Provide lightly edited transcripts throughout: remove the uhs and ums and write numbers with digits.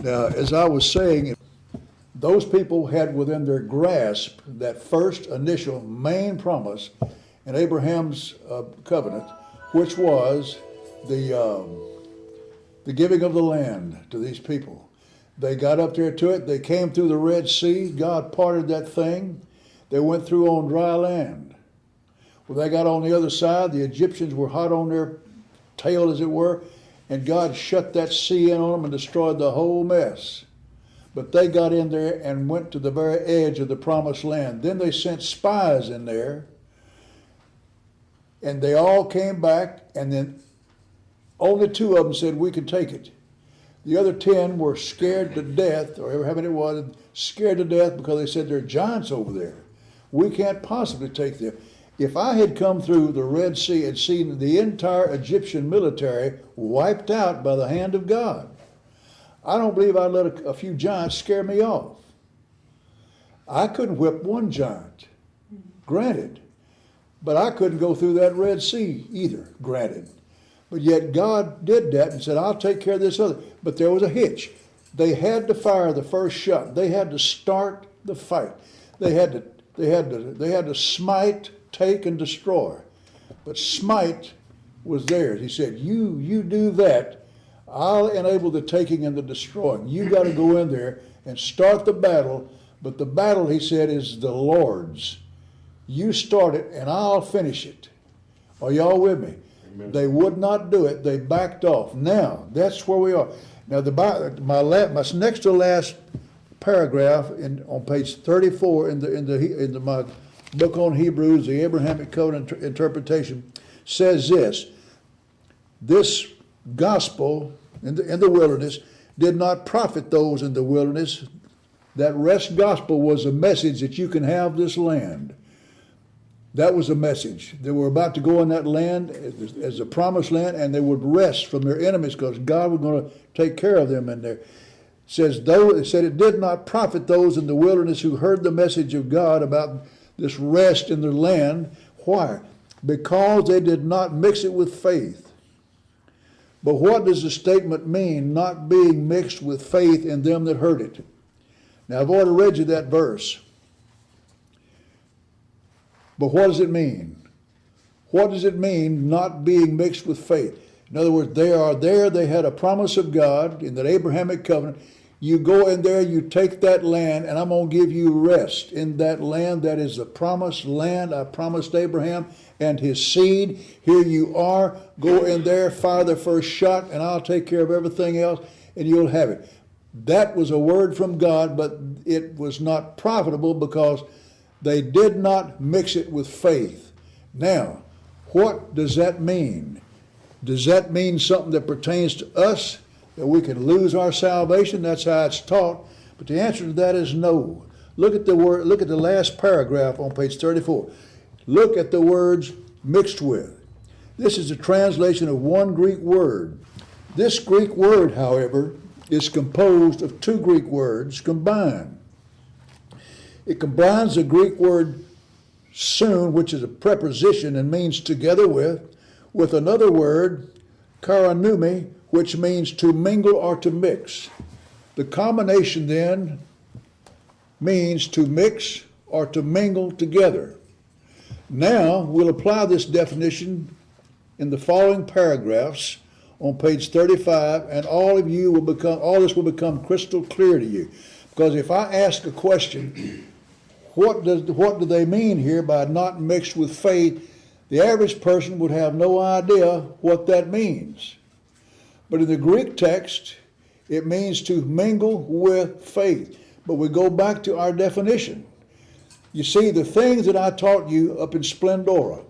Now, as I was saying, those people had within their grasp that first initial main promise in Abraham's covenant, which was the giving of the land to these people. They got up there to it. They came through the Red Sea. God parted that thing. They went through on dry land. When they got on the other side, the Egyptians were hot on their tail, as it were, and God shut that sea in on them and destroyed the whole mess. But they got in there and went to the very edge of the promised land. Then they sent spies in there, and they all came back, and then only 2 of them said, we can take it. The other 10 were scared to death, or however many it was, scared to death because they said there are giants over there. We can't possibly take them. If I had come through the Red Sea and seen the entire Egyptian military wiped out by the hand of God, I don't believe I'd let a few giants scare me off. I couldn't whip one giant, granted. But I couldn't go through that Red Sea either, granted. But yet God did that and said, I'll take care of this other. But there was a hitch. They had to fire the first shot. They had to start the fight. They had to smite, take, and destroy. But smite was theirs. He said, you do that. I'll enable the taking and the destroying. You got to go in there and start the battle. But the battle, he said, is the Lord's. You start it and I'll finish it. Are y'all with me? Amen. They would not do it. They backed off. Now, that's where we are. Now, my next to last paragraph on page 34 in my book on Hebrews, the Abrahamic Covenant Interpretation, says this gospel in the wilderness did not profit those in the wilderness. That rest gospel was a message that you can have this land. That was a message. They were about to go in that land as a promised land, and they would rest from their enemies because God was going to take care of them in there. It said it did not profit those in the wilderness who heard the message of God about this rest in their land. Why? Because they did not mix it with faith. But what does the statement mean, not being mixed with faith in them that heard it? Now, I've already read you that verse. But what does it mean? What does it mean not being mixed with faith? In other words, they are there, they had a promise of God in that Abrahamic covenant. You go in there, you take that land, and I'm going to give you rest in that land. That is the promised land I promised Abraham and his seed. Here you are. Go in there, fire the first shot, and I'll take care of everything else, and you'll have it. That was a word from God, but it was not profitable because they did not mix it with faith. Now, what does that mean? Does that mean something that pertains to us, that we can lose our salvation? That's how it's taught. But the answer to that is no. Look at the word. Look at the last paragraph on page 34. Look at the words mixed with. This is a translation of one Greek word. This Greek word, however, is composed of 2 Greek words combined. It combines the Greek word soon, which is a preposition and means together with another word, karanumi, which means to mingle or to mix. The combination then means to mix or to mingle together. Now we'll apply this definition in the following paragraphs on page 35, and all this will become crystal clear to you. Because if I ask a question, what do they mean here by not mixed with faith? The average person would have no idea what that means. But in the Greek text, it means to mingle with faith. But we go back to our definition. You see, the things that I taught you up in Splendora,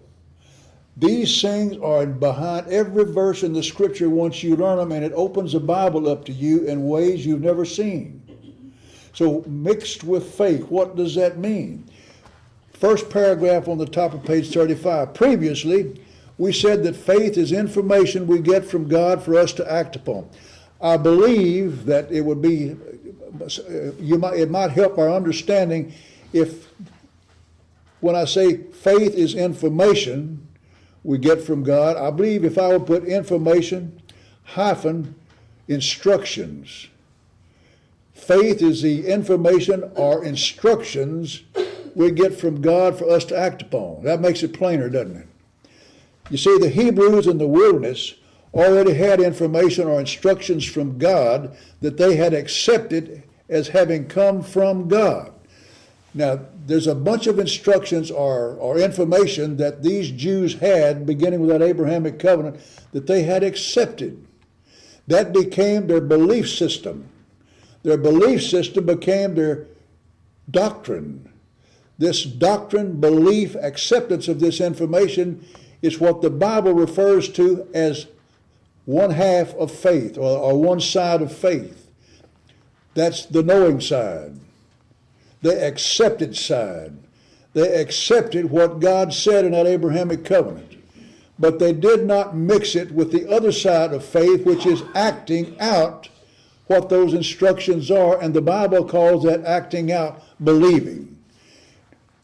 these things are behind every verse in the Scripture once you learn them, and it opens the Bible up to you in ways you've never seen. So mixed with faith, what does that mean? First paragraph on the top of page 35. Previously, we said that faith is information we get from God for us to act upon. I believe that it would be, it might help our understanding if, when I say faith is information we get from God, I believe if I would put information hyphen instructions, Faith is the information or instructions we get from God for us to act upon. That makes it plainer, doesn't it? You see, the Hebrews in the wilderness already had information or instructions from God that they had accepted as having come from God. Now, there's a bunch of instructions or information that these Jews had, beginning with that Abrahamic covenant, that they had accepted. That became their belief system. Their belief system became their doctrine. This doctrine, belief, acceptance of this information is what the Bible refers to as one half of faith, or one side of faith. That's the knowing side. The accepted side. They accepted what God said in that Abrahamic covenant. But they did not mix it with the other side of faith, which is acting out what those instructions are, and the Bible calls that acting out believing.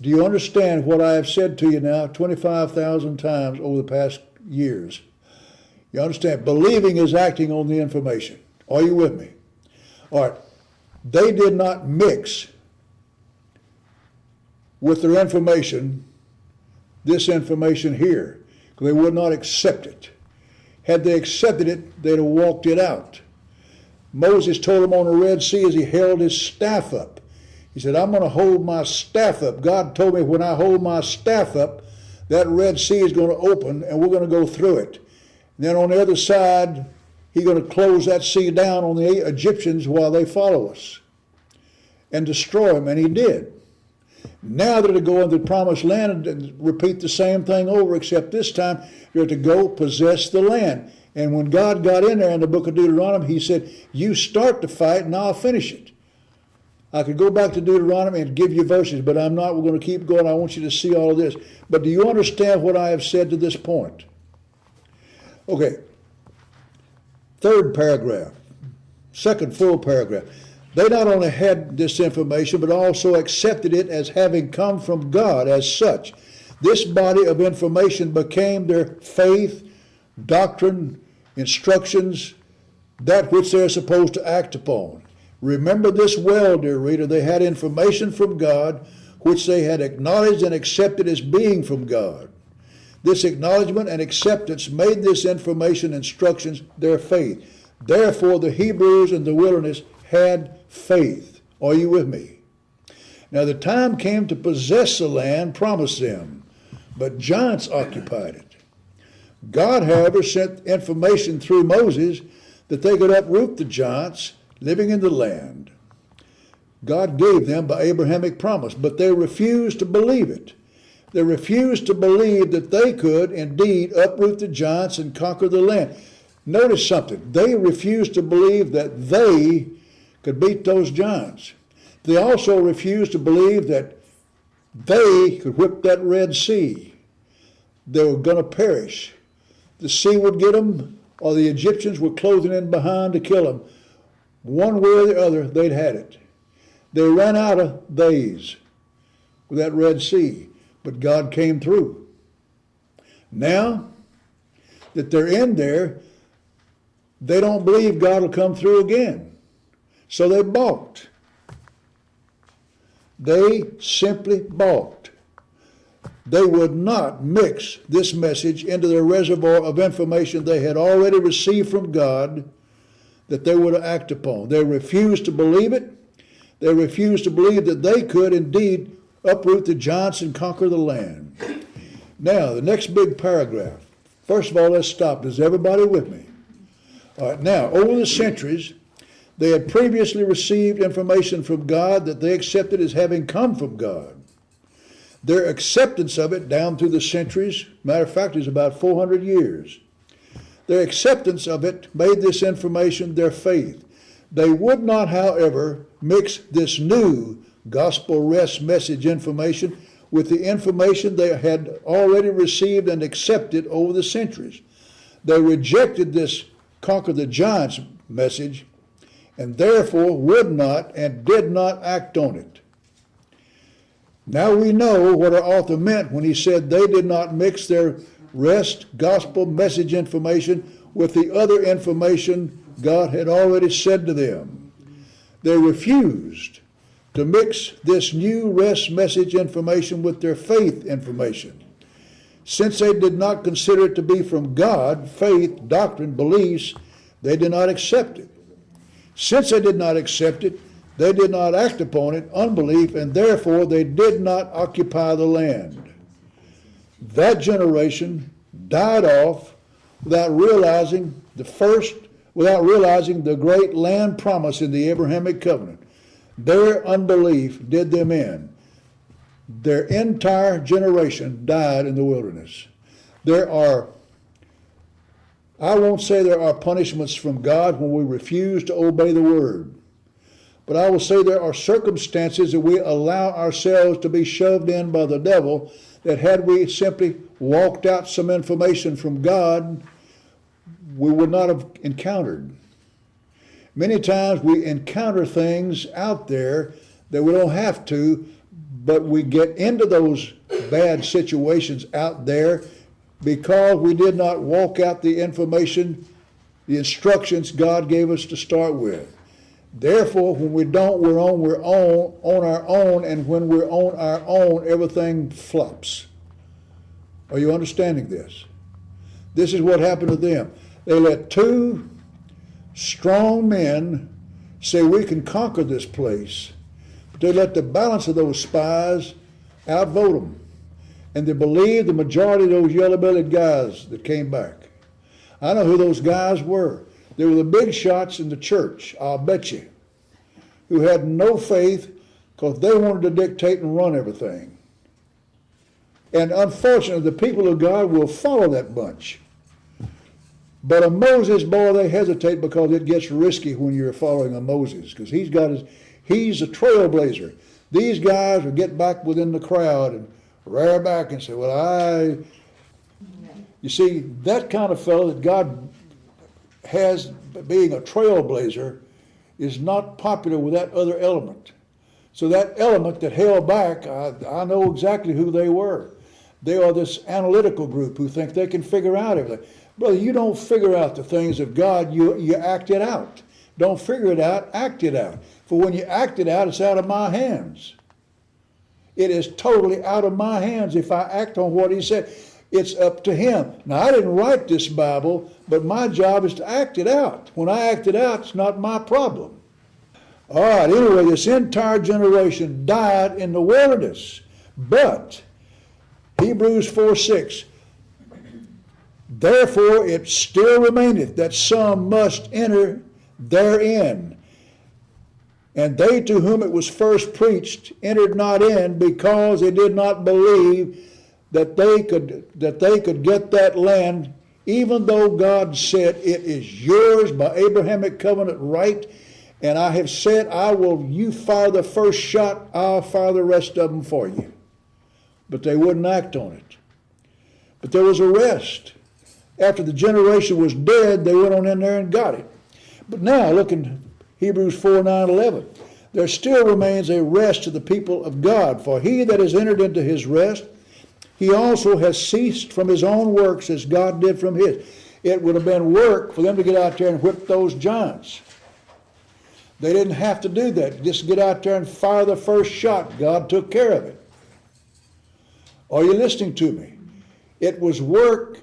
Do you understand what I have said to you now 25,000 times over the past years? You understand? Believing is acting on the information. Are you with me? All right. They did not mix with their information this information here, because they would not accept it. Had they accepted it, they'd have walked it out. Moses told them on the Red Sea as he held his staff up. He said, I'm going to hold my staff up. God told me when I hold my staff up, that Red Sea is going to open and we're going to go through it. And then on the other side, he's going to close that sea down on the Egyptians while they follow us and destroy them. And he did. Now they're to go into the promised land and repeat the same thing over, except this time they're to go possess the land. And when God got in there in the book of Deuteronomy, he said, you start the fight and I'll finish it. I could go back to Deuteronomy and give you verses, but I'm not. We're going to keep going. I want you to see all of this. But do you understand what I have said to this point? Okay. Third paragraph. Second full paragraph. They not only had this information, but also accepted it as having come from God as such. This body of information became their faith, doctrine, instructions, that which they're supposed to act upon. Remember this well, dear reader. They had information from God, which they had acknowledged and accepted as being from God. This acknowledgement and acceptance made this information instructions their faith. Therefore, the Hebrews in the wilderness had faith. Are you with me? Now the time came to possess the land promised them, but giants occupied it. God, however, sent information through Moses that they could uproot the giants living in the land. God gave them by Abrahamic promise, but they refused to believe it. They refused to believe that they could indeed uproot the giants and conquer the land. Notice something. They refused to believe that they could beat those giants. They also refused to believe that they could whip that Red Sea. They were going to perish. The sea would get them, or the Egyptians were closing in behind to kill them. One way or the other, they'd had it. They ran out of days with that Red Sea, but God came through. Now that they're in there, they don't believe God will come through again. So they balked. They simply balked. They would not mix this message into their reservoir of information they had already received from God that they were to act upon. They refused to believe it. They refused to believe that they could indeed uproot the giants and conquer the land. Now, the next big paragraph. First of all, let's stop. Is everybody with me? All right, now, over the centuries, they had previously received information from God that they accepted as having come from God. Their acceptance of it down through the centuries, matter of fact, is about 400 years. Their acceptance of it made this information their faith. They would not, however, mix this new gospel rest message information with the information they had already received and accepted over the centuries. They rejected this conquer the giants message and therefore would not and did not act on it. Now we know what our author meant when he said they did not mix their rest gospel message information with the other information God had already said to them. They refused to mix this new rest message information with their faith information. Since they did not consider it to be from God, faith, doctrine, beliefs, they did not accept it. Since they did not accept it, they did not act upon it, unbelief, and therefore they did not occupy the land. That generation died off without realizing the great land promise in the Abrahamic Covenant. Their unbelief did them in. Their entire generation died in the wilderness. I won't say there are punishments from God when we refuse to obey the word, but I will say there are circumstances that we allow ourselves to be shoved in by the devil that had we simply walked out some information from God, we would not have encountered. Many times we encounter things out there that we don't have to, but we get into those bad situations out there because we did not walk out the information, the instructions God gave us to start with. Therefore, when we don't, we're on our own, and when we're on our own, everything flops. Are you understanding this? This is what happened to them. They let two strong men say we can conquer this place, but they let the balance of those spies outvote them. And they believed the majority of those yellow-bellied guys that came back. I know who those guys were. They were the big shots in the church, I'll bet you, who had no faith because they wanted to dictate and run everything. And unfortunately, the people of God will follow that bunch. But a Moses, boy, they hesitate because it gets risky when you're following a Moses, because he's a trailblazer. These guys will get back within the crowd and rear back and say, well, you see, that kind of fellow that God has being a trailblazer is not popular with that other element. So that element that held back, I know exactly who they were. They are this analytical group who think they can figure out everything. Brother, you don't figure out the things of God, you act it out. Don't figure it out, act it out. For when you act it out, it's out of my hands. It is totally out of my hands if I act on what he said. It's up to him. Now, I didn't write this Bible, but my job is to act it out. When I act it out, it's not my problem. All right, anyway, this entire generation died in the wilderness. But, Hebrews 4:6, therefore it still remaineth that some must enter therein. And they to whom it was first preached entered not in, because they did not believe that they could get that land, even though God said it is yours by Abrahamic covenant right. And I have said, you fire the first shot, I'll fire the rest of them for you. But they wouldn't act on it. But there was a rest. After the generation was dead, they went on in there and got it. But now, look in Hebrews 4:9-11. There still remains a rest to the people of God. For he that has entered into his rest, he also has ceased from his own works as God did from his. It would have been work for them to get out there and whip those giants. They didn't have to do that. Just get out there and fire the first shot. God took care of it. Are you listening to me? It was work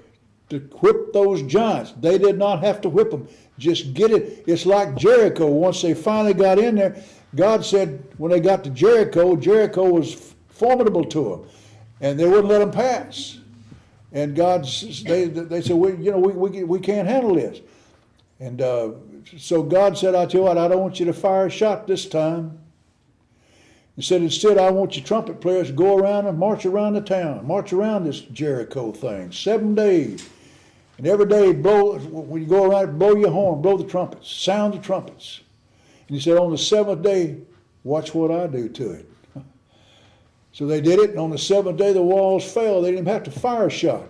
to whip those giants. They did not have to whip them. Just get it. It's like Jericho. Once they finally got in there, God said when they got to Jericho, Jericho was formidable to them, and they wouldn't let them pass. And they said, we can't handle this. And so God said, I tell you what, I don't want you to fire a shot this time. He said, instead, I want you trumpet players to go around and march around the town, march around this Jericho thing, 7 days. And every day, when you go around, blow your horn, blow the trumpets, sound the trumpets. And he said, on the 7th day, watch what I do to it. So they did it, and on the 7th day, the walls fell. They didn't even have to fire a shot.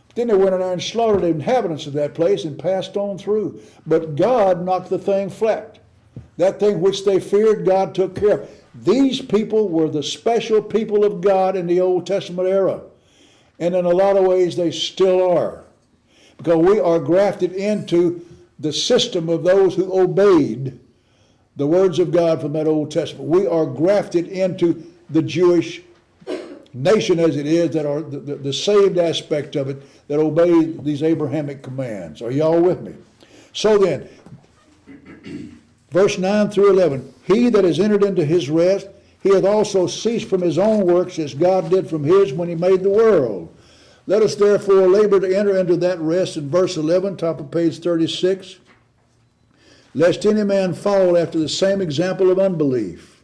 But then they went in there and slaughtered the inhabitants of that place and passed on through. But God knocked the thing flat. That thing which they feared, God took care of. These people were the special people of God in the Old Testament era. And in a lot of ways, they still are. Because we are grafted into the system of those who obeyed the words of God from that Old Testament. We are grafted into the Jewish nation as it is, that are the saved aspect of it, that obey these Abrahamic commands. Are y'all with me? So then, verse 9 through 11, he that has entered into his rest, he hath also ceased from his own works as God did from his when he made the world. Let us therefore labor to enter into that rest, in verse 11, top of page 36. Lest any man fall after the same example of unbelief.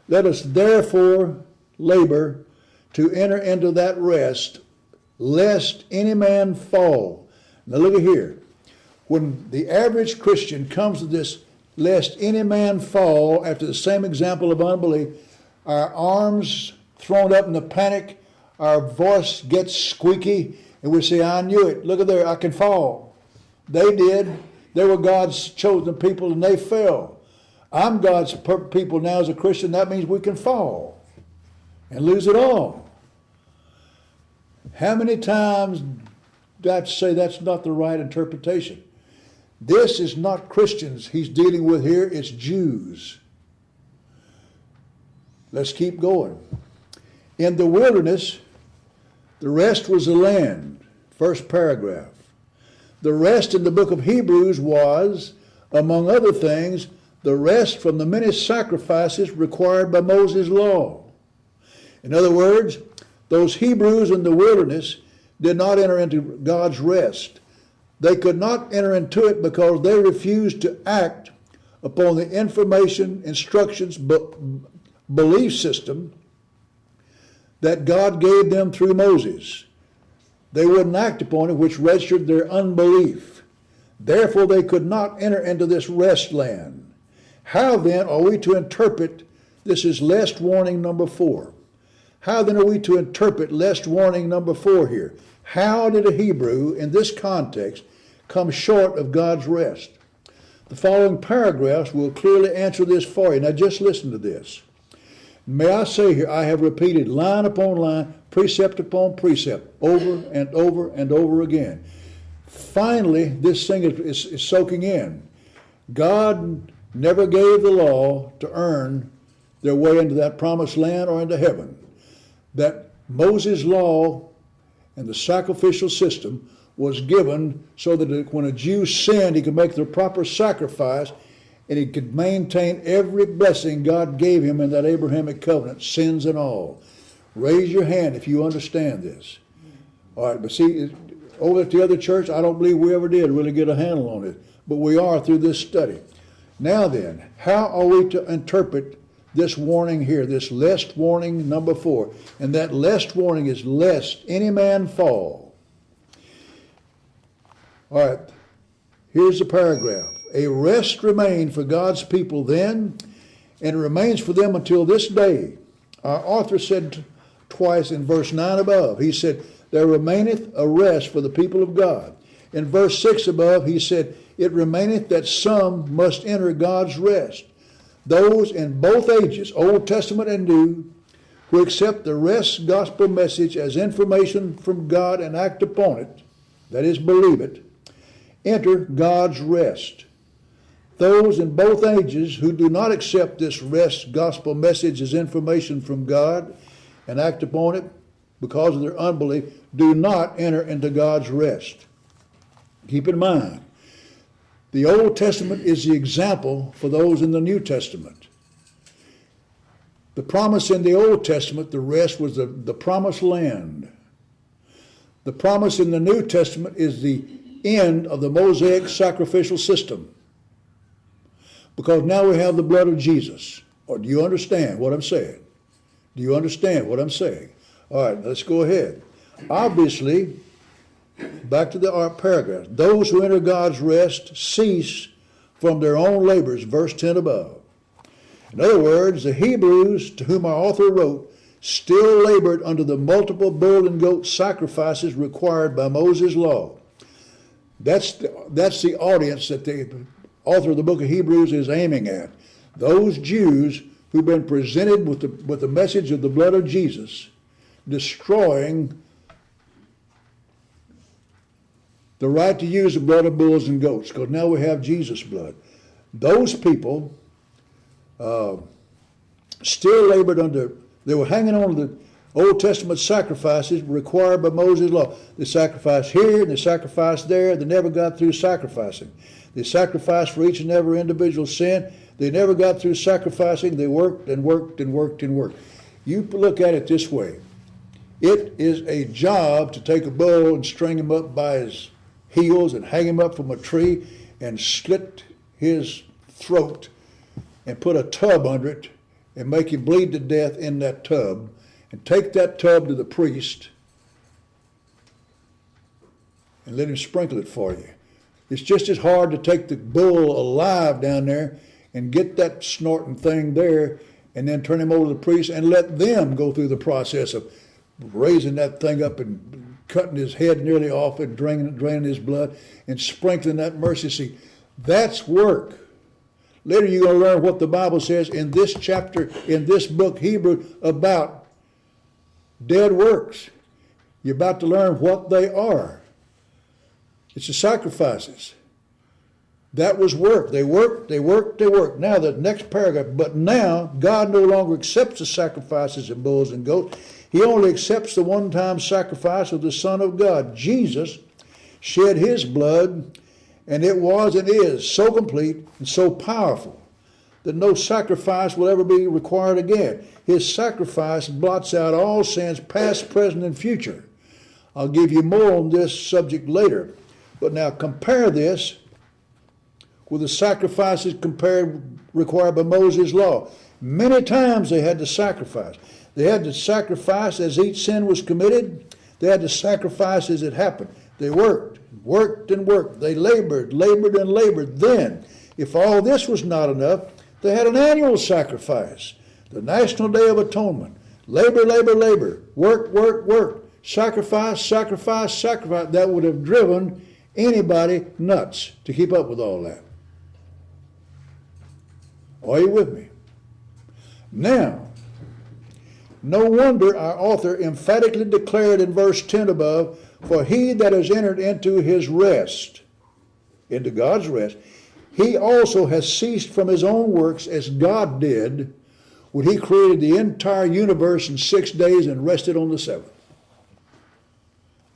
Let us therefore labor to enter into that rest, lest any man fall. Now look at here. When the average Christian comes to this, lest any man fall after the same example of unbelief, our arms thrown up in the panic, our voice gets squeaky, and we say, I knew it. Look at there, I can fall. They did. They were God's chosen people, and they fell. I'm God's people now as a Christian. That means we can fall and lose it all. How many times do I have to say that's not the right interpretation? This is not Christians he's dealing with here, it's Jews. Let's keep going. In the wilderness, the rest was the land. First paragraph. The rest in the book of Hebrews was, among other things, the rest from the many sacrifices required by Moses' law. In other words, those Hebrews in the wilderness did not enter into God's rest. They could not enter into it because they refused to act upon the information, instructions, belief system that God gave them through Moses. They wouldn't act upon it, which registered their unbelief. Therefore, they could not enter into this rest land. How then are we to interpret, this is lest warning number 4. How then are we to interpret lest warning number 4 here? How did a Hebrew in this context come short of God's rest? The following paragraphs will clearly answer this for you. Now just listen to this. May I say here, I have repeated line upon line, precept upon precept, over and over and over again. Finally, this thing is soaking in. God never gave the law to earn their way into that promised land or into heaven. That Moses' law and the sacrificial system was given so that when a Jew sinned, he could make the proper sacrifice and he could maintain every blessing God gave him in that Abrahamic covenant, sins and all. Raise your hand if you understand this. All right, but see, over at the other church, I don't believe we ever did really get a handle on it, but we are through this study. Now then, how are we to interpret this warning here, this lest warning number 4? And that lest warning is lest any man fall. All right, here's the paragraph. A rest remained for God's people then, and it remains for them until this day. Our author said twice in verse 9 above, he said, there remaineth a rest for the people of God. In verse 6 above, he said, it remaineth that some must enter God's rest. Those in both ages, Old Testament and New, who accept the rest gospel message as information from God and act upon it, that is, believe it, enter God's rest. Those in both ages who do not accept this rest gospel message as information from God and act upon it because of their unbelief do not enter into God's rest. Keep in mind, the Old Testament is the example for those in the New Testament. The promise in the Old Testament, the rest was the promised land. The promise in the New Testament is the end of the Mosaic sacrificial system. Because now we have the blood of Jesus. Or do you understand what I'm saying? Do you understand what I'm saying? All right, let's go ahead. Obviously, back to our paragraph. Those who enter God's rest cease from their own labors, verse 10 above. In other words, the Hebrews to whom our author wrote still labored under the multiple bull and goat sacrifices required by Moses' law. That's the audience that the author of the book of Hebrews is aiming at. Those Jews who've been presented with the message of the blood of Jesus, destroying the right to use the blood of bulls and goats, because now we have Jesus' blood. Those people still labored under, they were hanging on to the Old Testament sacrifices required by Moses' law. They sacrificed here and they sacrificed there. They never got through sacrificing. They sacrificed for each and every individual sin. They never got through sacrificing. They worked and worked and worked and worked. You look at it this way. It is a job to take a bull and string him up by his heels and hang him up from a tree and slit his throat and put a tub under it and make him bleed to death in that tub, and take that tub to the priest and let him sprinkle it for you. It's just as hard to take the bull alive down there and get that snorting thing there and then turn him over to the priest and let them go through the process of raising that thing up and cutting his head nearly off and draining his blood and sprinkling that mercy seat. That's work. Later you're going to learn what the Bible says in this chapter, in this book, Hebrew, about dead works. You're about to learn what they are. It's the sacrifices. That was work. They worked, they worked, they worked. Now the next paragraph, but now God no longer accepts the sacrifices of bulls and goats. He only accepts the one-time sacrifice of the Son of God. Jesus shed his blood, and it was and is so complete and so powerful that no sacrifice will ever be required again. His sacrifice blots out all sins, past, present, and future. I'll give you more on this subject later. But now compare this with the sacrifices required by Moses' law. Many times they had to sacrifice. They had to sacrifice as each sin was committed. They had to sacrifice as it happened. They worked, worked, and worked. They labored, labored, and labored. Then, if all this was not enough, they had an annual sacrifice, the National Day of Atonement. Labor, labor, labor. Work, work, work. Sacrifice, sacrifice, sacrifice. That would have driven anybody nuts to keep up with all that. Are you with me? Now, no wonder our author emphatically declared in verse 10 above, for he that has entered into his rest, into God's rest, he also has ceased from his own works as God did when he created the entire universe in 6 days and rested on the seventh.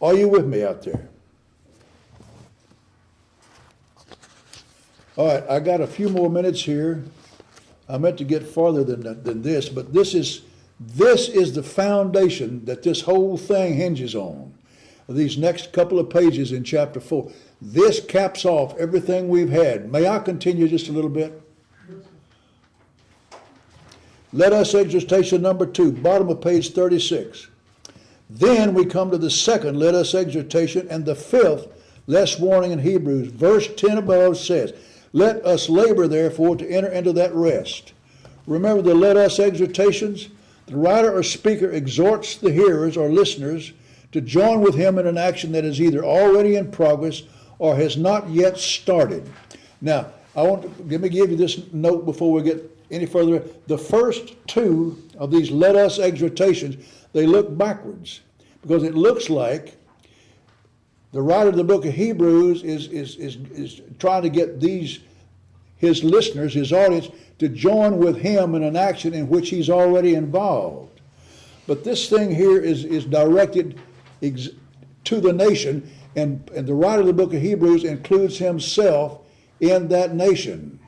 Are you with me out there? All right, I got a few more minutes here. I meant to get farther than this, but this is the foundation that this whole thing hinges on. These next couple of pages in chapter 4. This caps off everything we've had. May I continue just a little bit? Let us exhortation number 2, bottom of page 36. Then we come to the second, let us exhortation, and the fifth, less warning in Hebrews. Verse 10 above says, let us labor therefore to enter into that rest. Remember the let us exhortations? The writer or speaker exhorts the hearers or listeners to join with him in an action that is either already in progress or has not yet started. Now, let me give you this note before we get any further. The first two of these let us exhortations, they look backwards because it looks like the writer of the book of Hebrews is trying to get his listeners, his audience, to join with him in an action in which he's already involved. But this thing here is directed to the nation, and the writer of the book of Hebrews includes himself in that nation.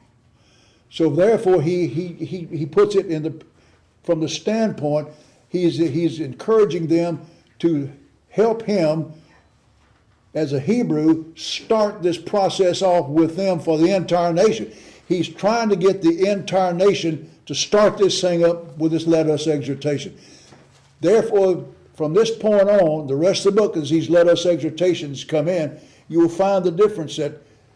So therefore he puts it from the standpoint, he's encouraging them to help him as a Hebrew start this process off with them for the entire nation. He's trying to get the entire nation to start this thing up with this let us exhortation. Therefore, from this point on, the rest of the book, as these let us exhortations come in, you will find the difference that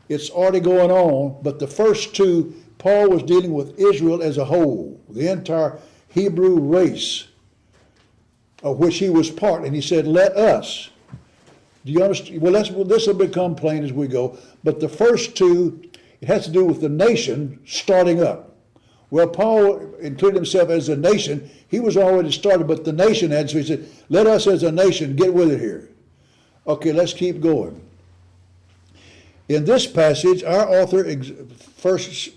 it's already going on, but the first two, Paul was dealing with Israel as a whole, the entire Hebrew race of which he was part, and he said, let us. Do you understand? Well, this will become plain as we go, but the first two, it has to do with the nation starting up. Well, Paul included himself as a nation. He was already started, but the nation had, so he said, let us as a nation get with it here. Okay, let's keep going. In this passage, our author first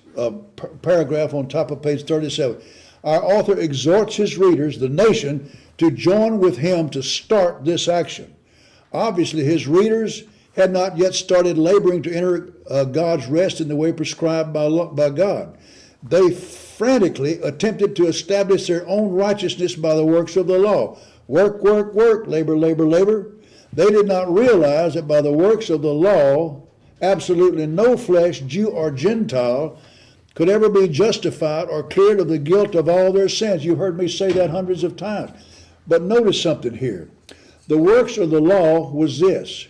paragraph on top of page 37. Our author exhorts his readers, the nation, to join with him to start this action. Obviously, his readers had not yet started laboring to enter God's rest in the way prescribed by God. They frantically attempted to establish their own righteousness by the works of the law. Work, work, work, labor, labor, labor. They did not realize that by the works of the law, absolutely no flesh, Jew or Gentile, could ever be justified or cleared of the guilt of all their sins. You've heard me say that hundreds of times. But notice something here. The works of the law was this.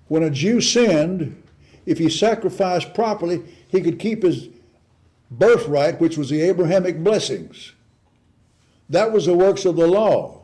When a Jew sinned, if he sacrificed properly, he could keep his birthright, which was the Abrahamic blessings. That was the works of the law.